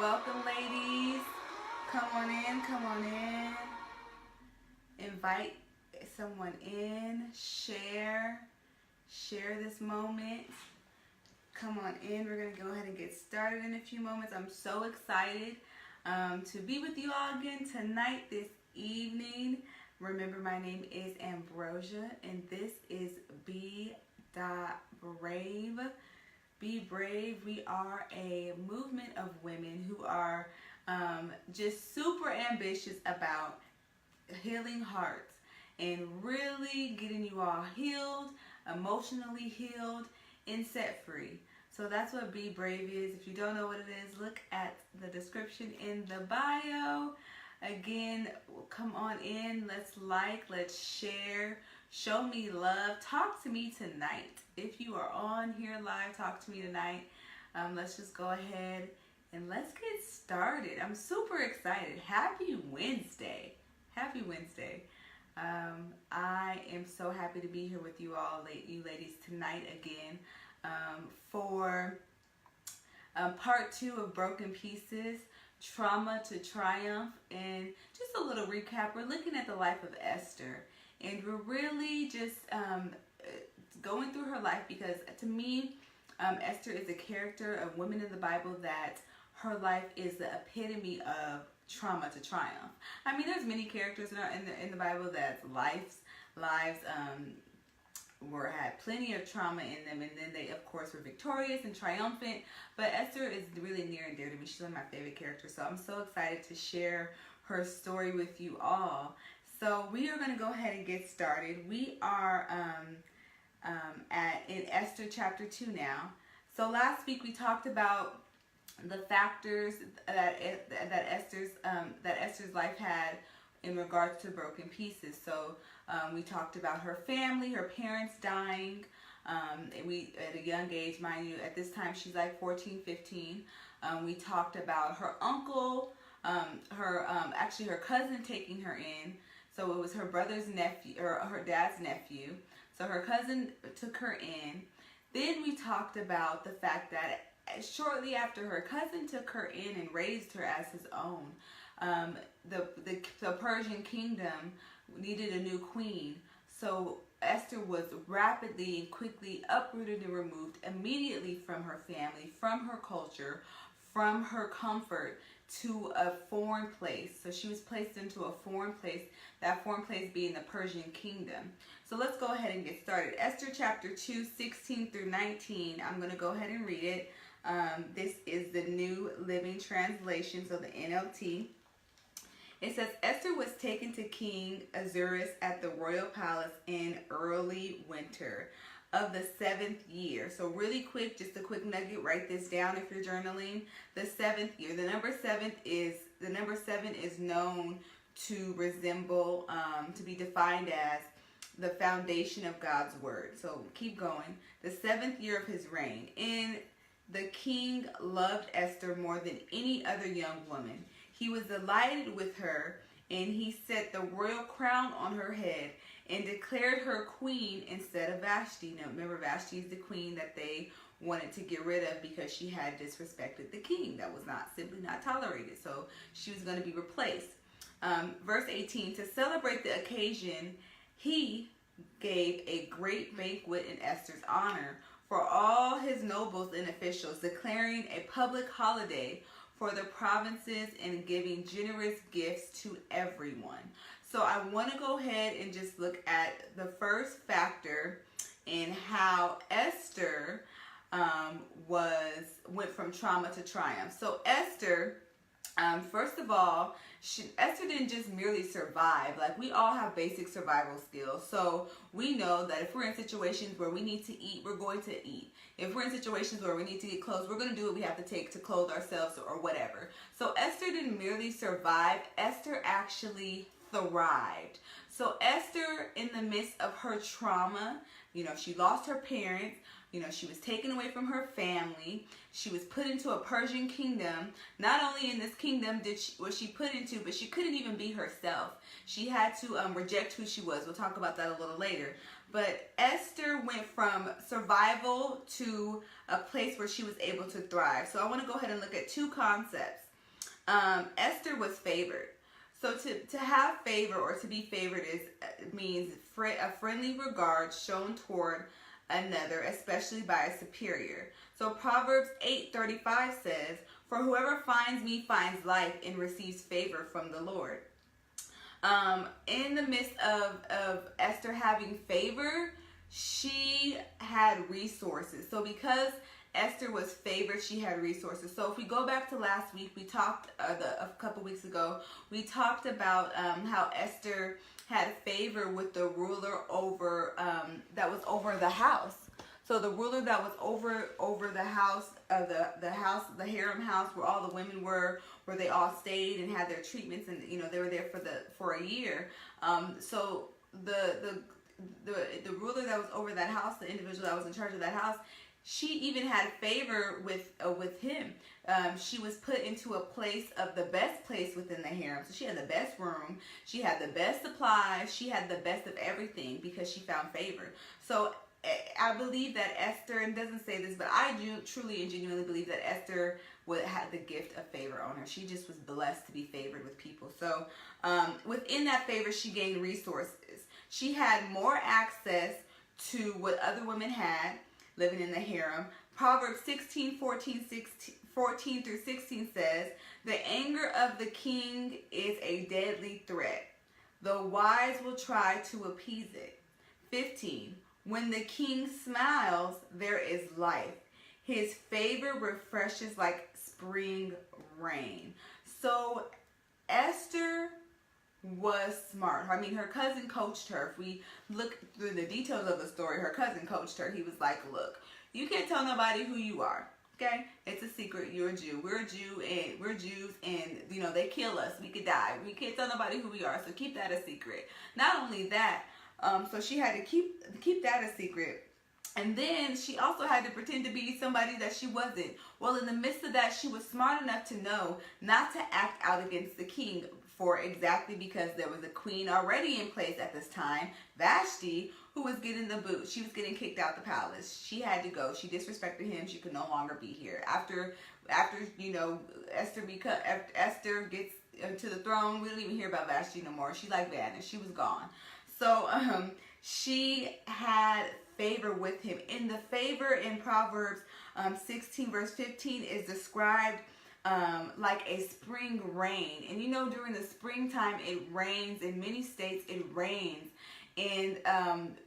Welcome, ladies. Come on in, come on in. Invite someone in. Share this moment. Come on in. We're going to go ahead and get started in a few moments. I'm so excited to be with you all again tonight, this evening. Remember, my name is Ambrosia, and this is B.brave. Be Brave. We are a movement of women who are just super ambitious about healing hearts and really getting you all healed, emotionally healed, and set free. So that's what Be Brave is. If you don't know what it is, look at the description in the bio. Again, come on in. Let's share. Show me love. Talk to me tonight. If you are on here live, talk to me tonight. Let's just go ahead and let's get started. I'm super excited. Happy Wednesday. Happy Wednesday. I am so happy to be here with you all, you ladies, tonight again for part 2 of Broken Pieces, Trauma to Triumph, and just a little recap. We're looking at the life of Esther, and we're really just going through her life because, to me, Esther is a character of women in the Bible that her life is the epitome of trauma to triumph. I mean, there's many characters in the Bible that lives had plenty of trauma in them, and then they of course were victorious and triumphant. But Esther is really near and dear to me. She's one of my favorite characters, so I'm so excited to share her story with you all. So we are going to go ahead and get started. We are in Esther chapter 2 now. So last week we talked about the factors that Esther's life had in regards to broken pieces. So we talked about her family, her parents dying. We at a young age, mind you, at this time she's like 14, 15. We talked about her uncle, actually her cousin taking her in. So it was her brother's nephew, or her dad's nephew. So her cousin took her in. Then we talked about the fact that shortly after her cousin took her in and raised her as his own, the Persian kingdom needed a new queen. So Esther was rapidly and quickly uprooted and removed immediately from her family, from her culture, from her comfort, to a foreign place. So she was placed into a foreign place, that foreign place being the Persian kingdom. So let's go ahead and get started. Esther chapter 2, 16 through 19. I'm going to go ahead and read it. This is the New Living Translation, so the NLT. It says, Esther was taken to King Ahasuerus at the royal palace in early winter of the 7th year. So really quick, just a quick nugget, write this down if you're journaling. The 7th year. The number 7 is known to resemble, to be defined as the foundation of God's word. So keep going. The 7th year of his reign. And the king loved Esther more than any other young woman. He was delighted with her, and he set the royal crown on her head and declared her queen instead of Vashti. Now remember, Vashti is the queen that they wanted to get rid of because she had disrespected the king. That was simply not tolerated. So she was going to be replaced. Verse 18, to celebrate the occasion, he gave a great banquet in Esther's honor for all his nobles and officials, declaring a public holiday for the provinces and giving generous gifts to everyone. So I want to go ahead and just look at the first factor in how Esther went from trauma to triumph. So Esther, first of all, Esther didn't just merely survive. Like, we all have basic survival skills. So we know that if we're in situations where we need to eat, we're going to eat. If we're in situations where we need to get clothes, we're going to do what we have to take to clothe ourselves or whatever. So Esther didn't merely survive. Esther actually thrived. So Esther, in the midst of her trauma, she lost her parents. She was taken away from her family. She was put into a Persian kingdom. Not only in this kingdom was she put into, but she couldn't even be herself. She had to reject who she was. We'll talk about that a little later. But Esther went from survival to a place where she was able to thrive. So I want to go ahead and look at two concepts. Esther was favored. So to have favor or to be favored means a friendly regard shown toward another, especially by a superior. So Proverbs 8:35 says, "For whoever finds me finds life and receives favor from the Lord." In the midst of Esther having favor, she had resources. So because Esther was favored, she had resources. So if we go back to last week, we talked a couple weeks ago, we talked about how Esther had favor with the ruler over that was over the house. So the ruler that was over the house, the harem house where all the women were, where they all stayed and had their treatments, and they were there for a year. So the ruler that was over that house, the individual that was in charge of that house, she even had favor with him. She was put into a place of the best place within the harem. So she had the best room, she had the best supplies, she had the best of everything because she found favor. So I believe that Esther, and doesn't say this, but I do truly and genuinely believe that Esther had the gift of favor on her. She just was blessed to be favored with people. So within that favor, she gained resources. She had more access to what other women had living in the harem. Proverbs 16:14 through 16 says, "The anger of the king is a deadly threat. The wise will try to appease it." 15. "When the king smiles, there is life. His favor refreshes like spring rain." So Esther was smart. I mean, her cousin coached her. If we look through the details of the story, her cousin coached her. He was like, "Look, you can't tell nobody who you are. Okay? It's a secret. You're a Jew. We're a Jew, and we're Jews, and they kill us. We could die. We can't tell nobody who we are. So keep that a secret." Not only that, so she had to keep that a secret. And then she also had to pretend to be somebody that she wasn't. Well, in the midst of that, she was smart enough to know not to act out against the king, because there was a queen already in place at this time, Vashti, who was getting the boot. She was getting kicked out the palace. She had to go. She disrespected him. She could no longer be here. After Esther gets to the throne, we don't even hear about Vashti no more. She vanished. She was gone. So she had favor with him. In the favor in Proverbs 16 verse 15 is described like a spring rain. And during the springtime it rains. In many states it rains. And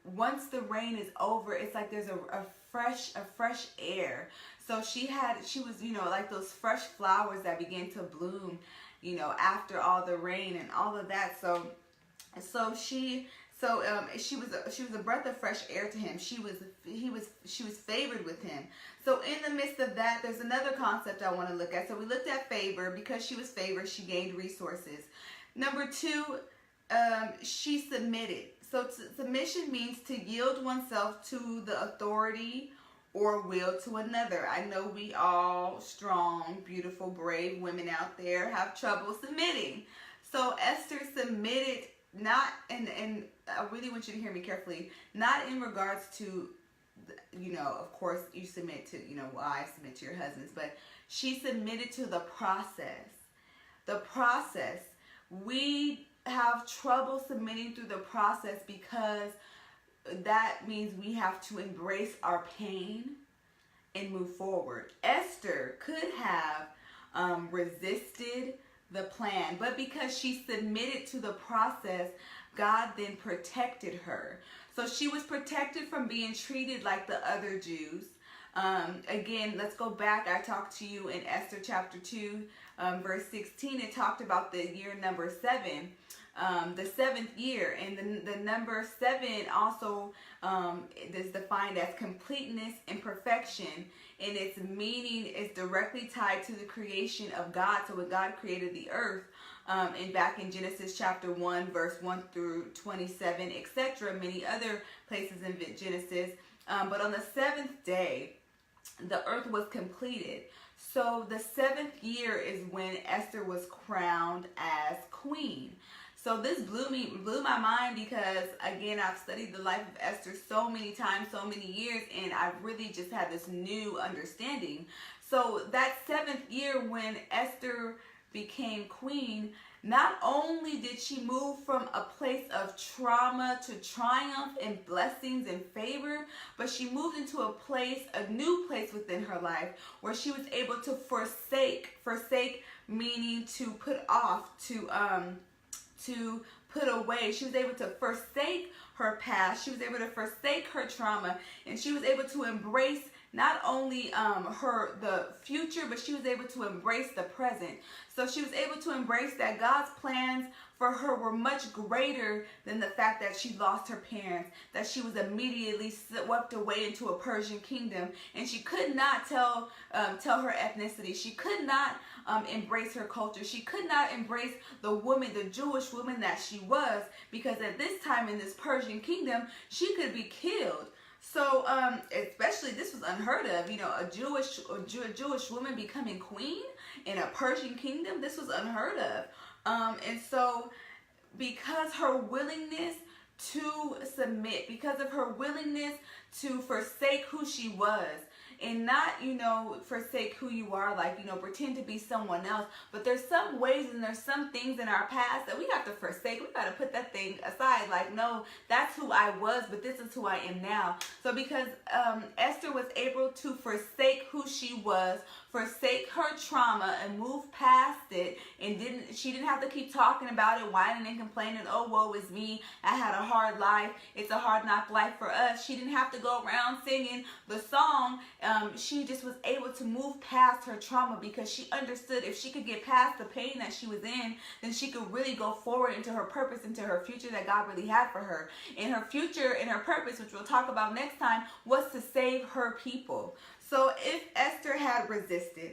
once the rain is over, it's like there's a fresh air. So she was like those fresh flowers that begin to bloom after all the rain and all of that. So she was a breath of fresh air to him. She was favored with him. So in the midst of that, there's another concept I want to look at. So we looked at favor. Because she was favored, she gained resources. Number 2, she submitted. So submission means to yield oneself to the authority or will to another. I know we all strong, beautiful, brave women out there have trouble submitting. So Esther submitted, not, and I really want you to hear me carefully, not in regards to, of course you submit to, wives submit to your husbands, but she submitted to the process. The process. We have trouble submitting through the process because that means we have to embrace our pain and move forward. Esther could have resisted the plan, but because she submitted to the process, God then protected her. So she was protected from being treated like the other Jews. Again, let's go back. I talked to you in Esther chapter 2, verse 16. It talked about the year number 7, the 7th year. And the number 7 also is defined as completeness and perfection. And its meaning is directly tied to the creation of God. So when God created the earth, and back in Genesis chapter 1, verse 1 through 27, etc., many other places in Genesis. But on the 7th day, the earth was completed. So the 7th year is when Esther was crowned as queen. So this blew my mind because, again, I've studied the life of Esther so many times, so many years, and I've really just had this new understanding. So that 7th year when Esther became queen, not only did she move from a place of trauma to triumph and blessings and favor, but she moved into a new place within her life where she was able to forsake meaning to put off, to put away. She was able to forsake her past. She was able to forsake her trauma, and she was able to embrace not only the future, but she was able to embrace the present. So she was able to embrace that God's plans for her were much greater than the fact that she lost her parents, that she was immediately swept away into a Persian kingdom, and she could not tell her ethnicity. She could not embrace her culture. She could not embrace the Jewish woman that she was, because at this time in this Persian kingdom, she could be killed. So, especially this was unheard of, a Jewish woman becoming queen in a Persian kingdom. This was unheard of. And so, because her willingness to submit, because of her willingness to forsake who she was, and not, forsake who you are, like, pretend to be someone else. But there's some ways and there's some things in our past that we have to forsake. We got to put that thing aside. Like, no, that's who I was, but this is who I am now. So because Esther was able to forsake who she was, forsake her trauma, and move past it, and she didn't have to keep talking about it, whining and complaining, oh, woe is me, I had a hard life, it's a hard knock life for us. She didn't have to go around singing the song. She just was able to move past her trauma, because she understood if she could get past the pain that she was in, then she could really go forward into her purpose, into her future that God really had for her. And her future and her purpose, which we'll talk about next time, was to save her people. So if Esther had resisted,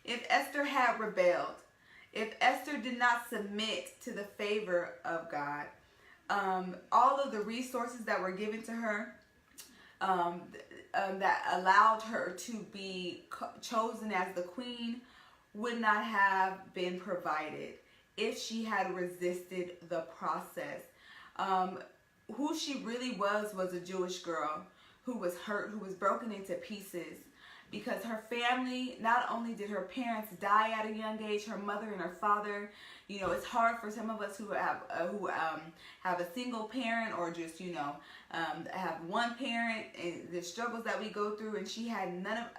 if Esther had rebelled, if Esther did not submit to the favor of God, all of the resources that were given to her, that allowed her to be chosen as the queen, would not have been provided if she had resisted the process. Who she really was a Jewish girl who was hurt, who was broken into pieces, because her family, not only did her parents die at a young age, her mother and her father, it's hard for some of us who have a single parent, or just, have one parent, and the struggles that we go through, and she had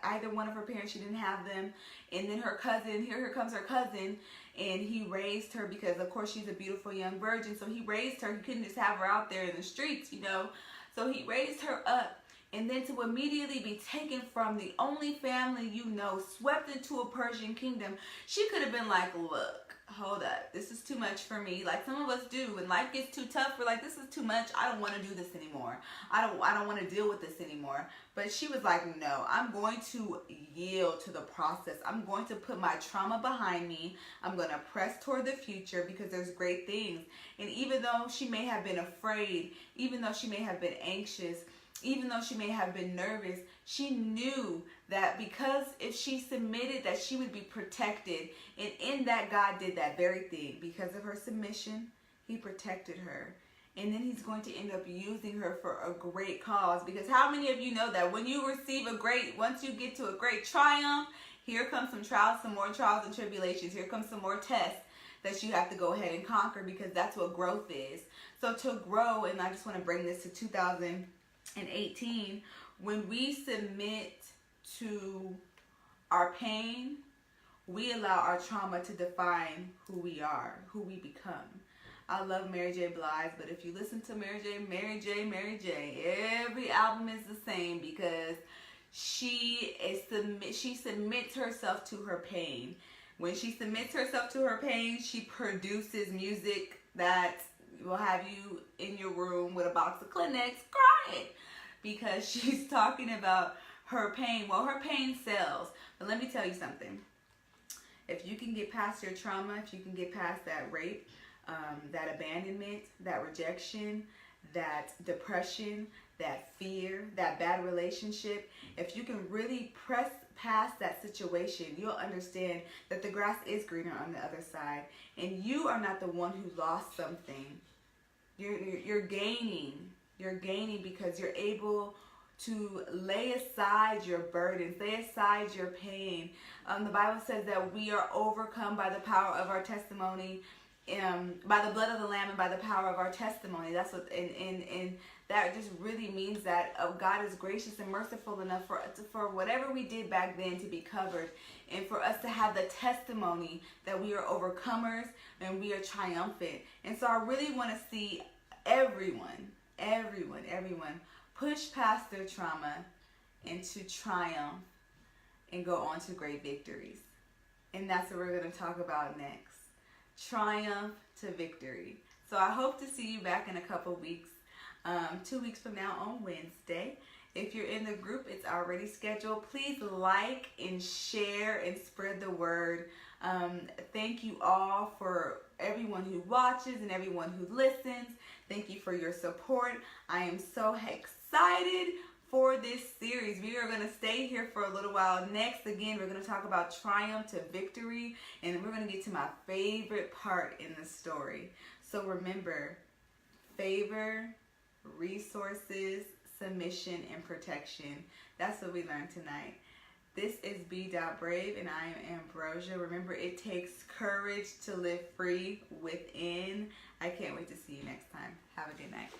either one of her parents. She didn't have them. And then her cousin, here comes her cousin, and he raised her, because of course she's a beautiful young virgin, so he raised her. He couldn't just have her out there in the streets, so he raised her up. And then to immediately be taken from the only family swept into a Persian kingdom, she could have been like, look, hold up, this is too much for me. Like some of us do, when life gets too tough, we're like, this is too much, I don't want to do this anymore. I don't want to deal with this anymore. But she was like, no, I'm going to yield to the process. I'm going to put my trauma behind me. I'm going to press toward the future, because there's great things. And even though she may have been afraid, even though she may have been anxious, even though she may have been nervous, she knew that because if she submitted, that she would be protected. And in that, God did that very thing. Because of her submission, he protected her. And then he's going to end up using her for a great cause. Because how many of you know that when you receive once you get to a great triumph, here comes some trials, some more trials and tribulations. Here comes some more tests that you have to go ahead and conquer, because that's what growth is. So to grow, and I just want to bring this to 2018, when we submit to our pain, we allow our trauma to define who we are, who we become. I love Mary J. Blige, but if you listen to Mary J, every album is the same, because she submits herself to her pain. When she submits herself to her pain, she produces music that will have you in your room with a box of Kleenex crying, because she's talking about her pain. Well, her pain sells. But let me tell you something. If you can get past your trauma, if you can get past that rape, that abandonment, that rejection, that depression, that fear, that bad relationship, if you can really press past that situation, you'll understand that the grass is greener on the other side. And you are not the one who lost something. You're gaining. You're gaining because you're able to lay aside your burdens, lay aside your pain. The Bible says that we are overcome by the power of our testimony, by the blood of the Lamb and by the power of our testimony. That's what, and that just really means that God is gracious and merciful enough for whatever we did back then to be covered, and for us to have the testimony that we are overcomers and we are triumphant. And so I really want to see everyone push past their trauma into triumph and go on to great victories. And that's what we're going to talk about next. Triumph to victory. So I hope to see you back in a couple weeks, 2 weeks from now on Wednesday. If you're in the group, it's already scheduled. Please like and share and spread the word. Thank you all for everyone who watches and everyone who listens. Thank you for your support. I am so excited for this series. We are going to stay here for a little while. Next, again, we're going to talk about triumph to victory, and then we're going to get to my favorite part in the story. So remember, favor, resources, submission, and protection. That's what we learned tonight. This is B.brave, and I am Ambrosia. Remember, it takes courage to live free within. I can't wait to see you next time. Have a good night.